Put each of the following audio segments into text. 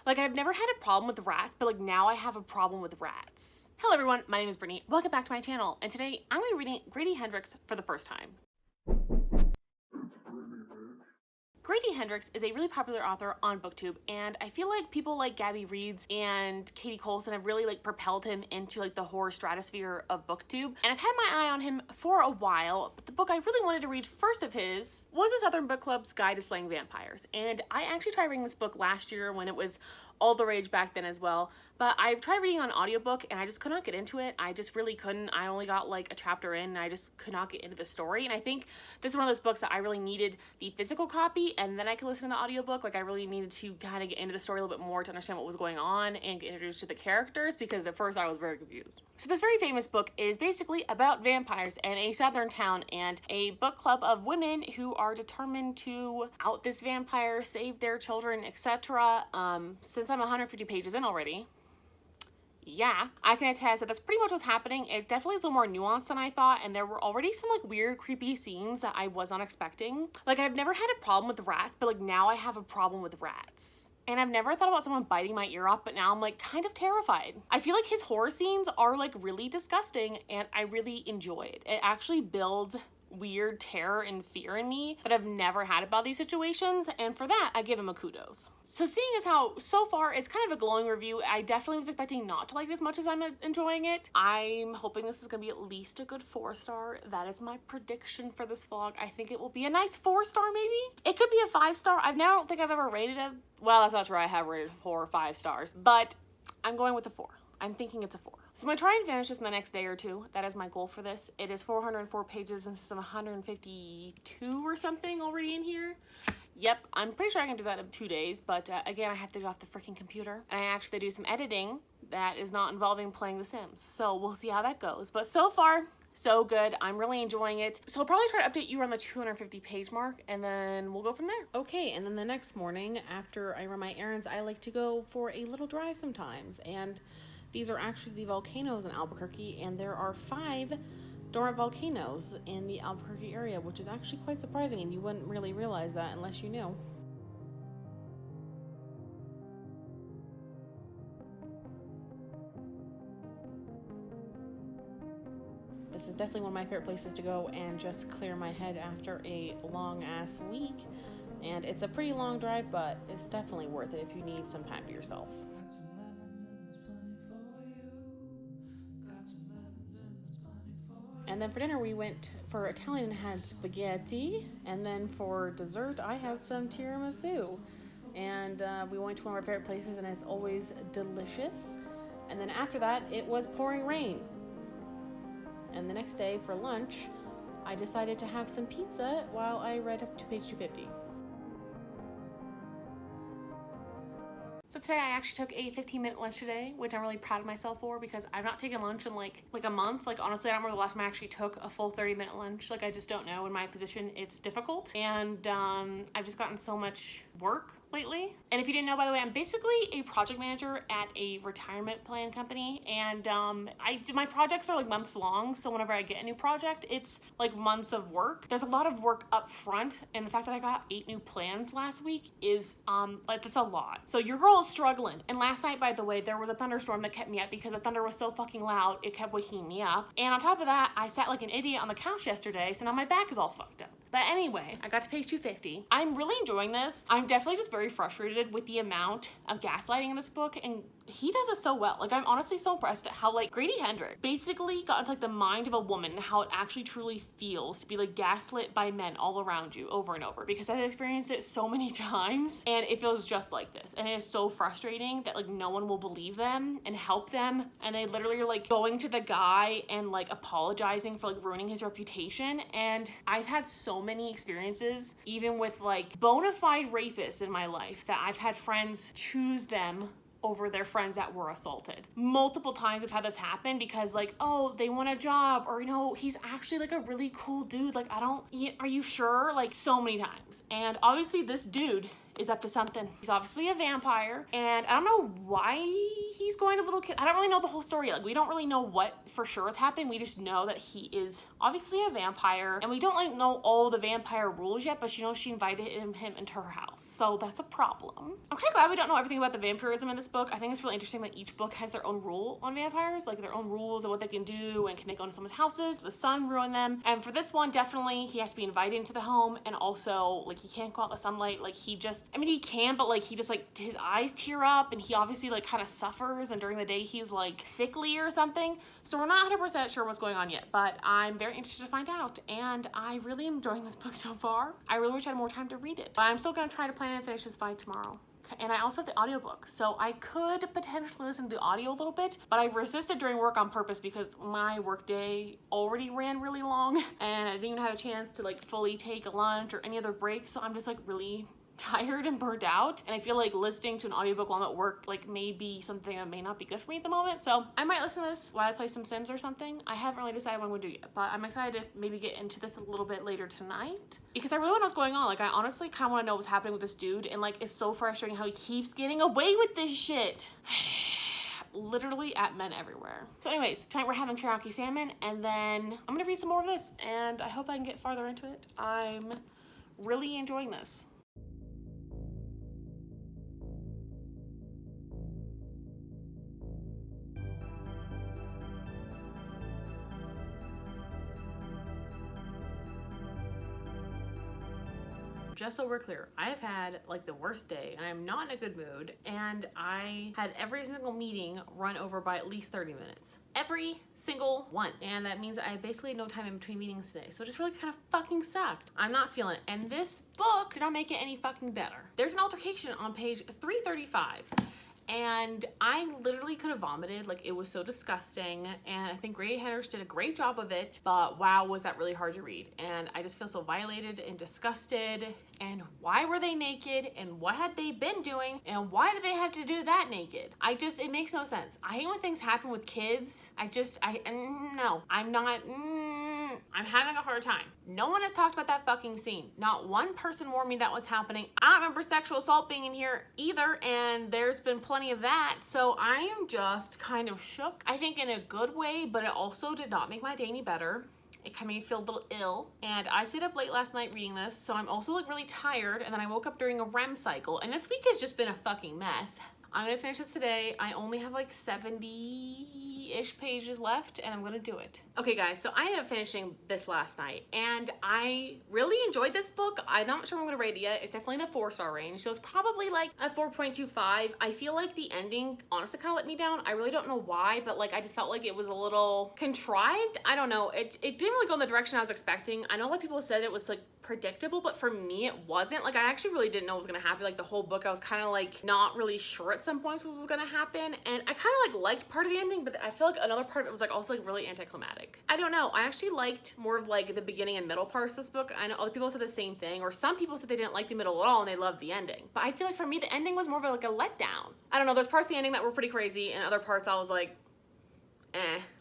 Like, I've never had a problem with rats, but like now I have a problem with rats. Hello everyone, my name is Brittany. Welcome back to my channel, and today I'm going to be reading Grady Hendrix for the first time. Grady Hendrix is a really popular author on BookTube, and I feel like people like Gabby Reads and Katie Colson have really like propelled him into like the horror stratosphere of BookTube. And I've had my eye on him for a while, but the book I really wanted to read first of his was The Southern Book Club's Guide to Slaying Vampires. And I actually tried reading this book last year when it was all the rage back then as well, but I've tried reading on audiobook and I just could not get into it. I just really couldn't. I only got like a chapter in and I just could not get into the story. And I think this is one of those books that I really needed the physical copy and then I could listen to the audiobook. Like I really needed to kind of get into the story a little bit more to understand what was going on and get introduced to the characters, because at first I was very confused. So this very famous book is basically about vampires and a southern town and a book club of women who are determined to out this vampire, save their children, etc. Since I'm 150 pages in already, yeah, I can attest that that's pretty much what's happening. It definitely is a little more nuanced than I thought, and there were already some like weird, creepy scenes that I was not expecting. Like, I've never had a problem with rats, but like now I have a problem with rats. And I've never thought about someone biting my ear off, but now I'm like kind of terrified. I feel like his horror scenes are like really disgusting and I really enjoy it. It actually builds weird terror and fear in me that I've never had about these situations, and for that I give him a kudos. So seeing as how so far it's kind of a glowing review, I definitely was expecting not to like it as much as I'm enjoying it. I'm hoping this is gonna be at least a good 4-star. That is my prediction for this vlog. I think it will be a nice 4-star maybe. It could be a 5-star. I don't think I've ever rated it. Well, that's not true. I have rated 4 or 5 stars, but I'm going with a 4. I'm thinking it's a 4. So I'm gonna try and finish this in the next day or two. That is my goal for this. It is 404 pages instead of 152 or something already in here. Yep, I'm pretty sure I can do that in 2 days, but again, I have to get off the freaking computer. And I actually do some editing that is not involving playing The Sims. So we'll see how that goes. But so far, so good. I'm really enjoying it. So I'll probably try to update you around the 250 page mark and then we'll go from there. Okay, and then the next morning after I run my errands, I like to go for a little drive sometimes. And these are actually the volcanoes in Albuquerque, and there are 5 dormant volcanoes in the Albuquerque area, which is actually quite surprising, and you wouldn't really realize that unless you knew. This is definitely one of my favorite places to go and just clear my head after a long ass week. And it's a pretty long drive, but it's definitely worth it if you need some time to yourself. And then for dinner we went for Italian and had spaghetti, and then for dessert I had some tiramisu. And we went to one of our favorite places and it's always delicious. And then after that it was pouring rain. And the next day for lunch I decided to have some pizza while I read up to page 250. So today I actually took a 15-minute lunch today, which I'm really proud of myself for, because I've not taken lunch in like a month. Like honestly, I don't remember the last time I actually took a full 30-minute lunch. Like I just don't know. In my position, it's difficult. And I've just gotten so much work lately. And if you didn't know, by the way, I'm basically a project manager at a retirement plan company, and my projects are like months long, so whenever I get a new project, it's like months of work. There's a lot of work up front, and the fact that I got 8 new plans last week is like, that's a lot. So your girl is struggling. And last night, by the way, there was a thunderstorm that kept me up because the thunder was so fucking loud, it kept waking me up. And on top of that, I sat like an idiot on the couch yesterday, so now my back is all fucked up. But anyway, I got to page 250. I'm really enjoying this. I'm definitely just very frustrated with the amount of gaslighting in this book, and he does it so well. Like, I'm honestly so impressed at how like Grady Hendrix basically got into like the mind of a woman and how it actually truly feels to be like gaslit by men all around you over and over, because I've experienced it so many times and it feels just like this. And it is so frustrating that like no one will believe them and help them, and they literally are like going to the guy and like apologizing for like ruining his reputation. And I've had so many experiences, even with like bona fide rapists in my life, that I've had friends choose them over their friends that were assaulted. Multiple times I've had this happen because like, oh, they want a job, or you know, he's actually like a really cool dude. Like, are you sure? Like, so many times. And obviously this dude is up to something. He's obviously a vampire, and I don't know why he's going to little kids. I don't really know the whole story. Like, we don't really know what for sure is happening. We just know that he is obviously a vampire, and we don't like know all the vampire rules yet, but she knows she invited him into her house. so that's a problem. I'm kind of glad we don't know everything about the vampirism in this book. I think it's really interesting that each book has their own rule on vampires, like their own rules of what they can do and can they go into someone's houses, the sun ruin them. And for this one, definitely he has to be invited into the home, and also like he can't go out in the sunlight. Like he just, I mean he can, but like he just like his eyes tear up and he obviously like kind of suffers, and during the day he's like sickly or something. So we're not 100% sure what's going on yet, but I'm very interested to find out, and I really am enjoying this book so far. I really wish I had more time to read it, but I'm still gonna try to plan and finish this by tomorrow. And I also have the audiobook, so I could potentially listen to the audio a little bit, but I resisted during work on purpose because my work day already ran really long and I didn't even have a chance to like fully take a lunch or any other break, so I'm just like really tired and burned out, and I feel like listening to an audiobook while I'm at work like may be something that may not be good for me at the moment. So I might listen to this while I play some Sims or something. I haven't really decided what I'm gonna do yet, but I'm excited to maybe get into this a little bit later tonight because I really want to know what's going on. Like I honestly kind of want to know what's happening with this dude, and like it's so frustrating how he keeps getting away with this shit. Literally at men everywhere. So anyways, tonight we're having teriyaki salmon, and then I'm gonna read some more of this, and I hope I can get farther into it. I'm really enjoying this. Just so we're clear, I have had like the worst day and I'm not in a good mood, and I had every single meeting run over by at least 30 minutes. Every single one. And that means I basically had no time in between meetings today. So it just really kind of fucking sucked. I'm not feeling it. And this book did not make it any fucking better. There's an altercation on page 335. And I literally could have vomited. Like it was so disgusting, and I think Grady Hendrix did a great job of it, but wow, was that really hard to read. And I just feel so violated and disgusted, and why were they naked, and what had they been doing, and why did they have to do that naked? It makes no sense. I hate when things happen with kids. No, I'm having a hard time. No one has talked about that fucking scene. Not one person warned me that was happening. I don't remember sexual assault being in here either, and there's been plenty of that, so I am just kind of shook. I think in a good way, but it also did not make my day any better. It kind of made me feel a little ill, and I stayed up late last night reading this, so I'm also like really tired, and then I woke up during a REM cycle, and this week has just been a fucking mess. I'm gonna finish this today. I only have like 70-ish pages left, and I'm gonna do it. Okay guys, so I ended up finishing this last night, and I really enjoyed this book. I'm not sure I'm gonna rate it yet. It's definitely in the 4-star range, so it's probably like a 4.25. I feel like the ending honestly kind of let me down. I really don't know why, but like I just felt like it was a little contrived. I don't know. It didn't really go in the direction I was expecting. I know a lot of people said it was like predictable, but for me it wasn't. Like I actually really didn't know what was gonna happen. Like the whole book I was kind of like not really sure at some points what was gonna happen, and I kind of like liked part of the ending, but I feel like another part of it was like also like really anticlimactic. I don't know. I actually liked more of like the beginning and middle parts of this book. I know other people said the same thing, or some people said they didn't like the middle at all and they loved the ending, but I feel like for me the ending was more of like a letdown. I don't know, there's parts of the ending that were pretty crazy, and other parts I was like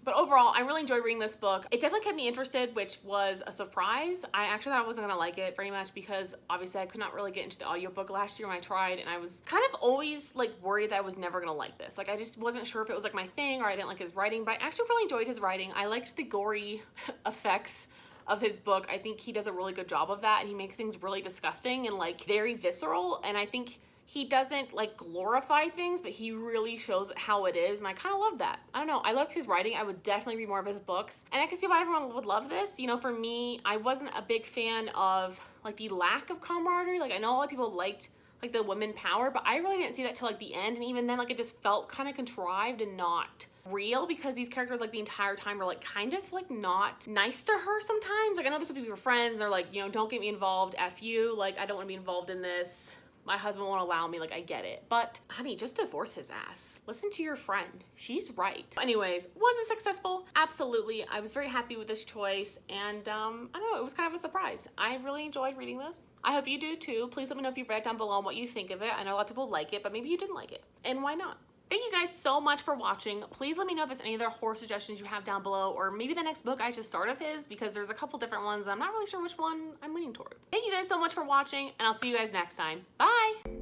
but overall, I really enjoyed reading this book. It definitely kept me interested, which was a surprise. I actually thought I wasn't gonna like it very much because obviously I could not really get into the audiobook last year when I tried, and I was kind of always like worried that I was never gonna like this. Like I just wasn't sure if it was like my thing, or I didn't like his writing, but I actually really enjoyed his writing. I liked the gory effects of his book. I think he does a really good job of that, and he makes things really disgusting and like very visceral, and I think he doesn't like glorify things, but he really shows how it is, and I kind of love that. I don't know, I love his writing. I would definitely read more of his books, and I can see why everyone would love this. You know, for me, I wasn't a big fan of like the lack of camaraderie. Like I know a lot of people liked like the women power, but I really didn't see that till like the end, and even then like it just felt kind of contrived and not real, because these characters like the entire time were like kind of like not nice to her sometimes. Like I know there's some people who are friends and they're like, you know, don't get me involved, F you, like I don't want to be involved in this. My husband won't allow me, like I get it. But honey, just divorce his ass. Listen to your friend. She's right. Anyways, was it successful? Absolutely. I was very happy with this choice, and I don't know, it was kind of a surprise. I really enjoyed reading this. I hope you do too. Please let me know if you've read down below what you think of it. I know a lot of people like it, but maybe you didn't like it. And why not? Thank you guys so much for watching. Please let me know if there's any other horror suggestions you have down below, or maybe the next book I should start of his, because there's a couple different ones. I'm not really sure which one I'm leaning towards. Thank you guys so much for watching, and I'll see you guys next time. Bye!